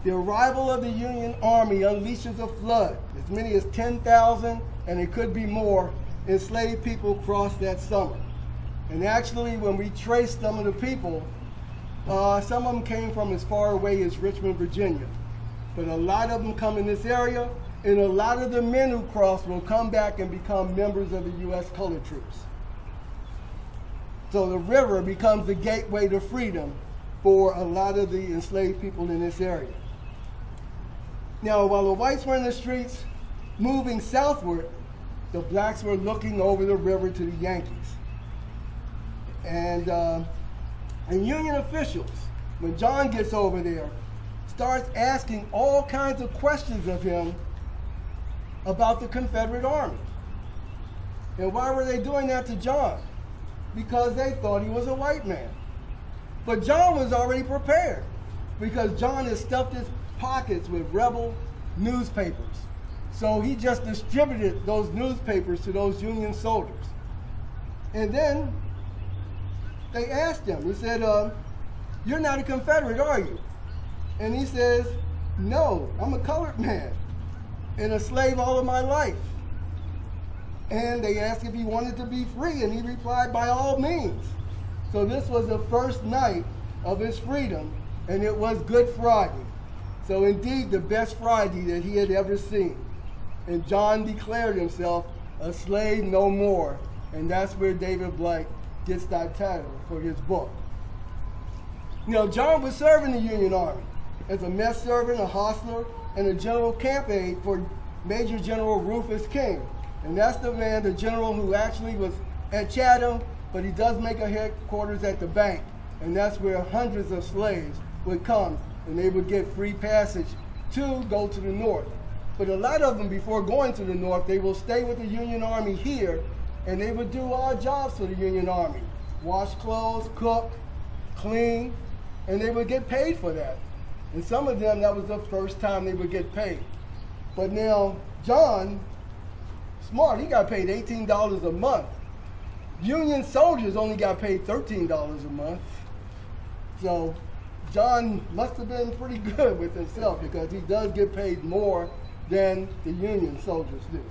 The arrival of the Union Army unleashes a flood. As many as 10,000, and it could be more, enslaved people crossed that summer. And actually, when we traced some of the people, some of them came from as far away as Richmond, Virginia. But a lot of them come in this area, and a lot of the men who crossed will come back and become members of the U.S. colored troops. So the river becomes the gateway to freedom for a lot of the enslaved people in this area. Now, while the whites were in the streets moving southward, the blacks were looking over the river to the Yankees. And Union officials, when John gets over there, starts asking all kinds of questions of him about the Confederate Army. And why were they doing that to John? Because they thought he was a white man. But John was already prepared, because John had stuffed his pockets with rebel newspapers. So he just distributed those newspapers to those Union soldiers. And then they asked him, he said, "You're not a Confederate, are you?" And he says, "No, I'm a colored man and a slave all of my life." And they asked if he wanted to be free, and he replied, "By all means." So this was the first night of his freedom, and it was Good Friday. So indeed, the best Friday that he had ever seen. And John declared himself a slave no more, and that's where David Blake gets that title for his book. You know, John was serving the Union Army as a mess servant, a hostler, and a general camp aide for Major General Rufus King. And that's the man, the general who actually was at Chatham, but he does make a headquarters at the bank. And that's where hundreds of slaves would come, and they would get free passage to go to the north. But a lot of them, before going to the north, they will stay with the Union Army here, and they would do odd jobs for the Union Army. Wash clothes, cook, clean, and they would get paid for that. And some of them, that was the first time they would get paid. But now, John, smart, he got paid $18 a month. Union soldiers only got paid $13 a month. So John must have been pretty good with himself, because he does get paid more than the Union soldiers do.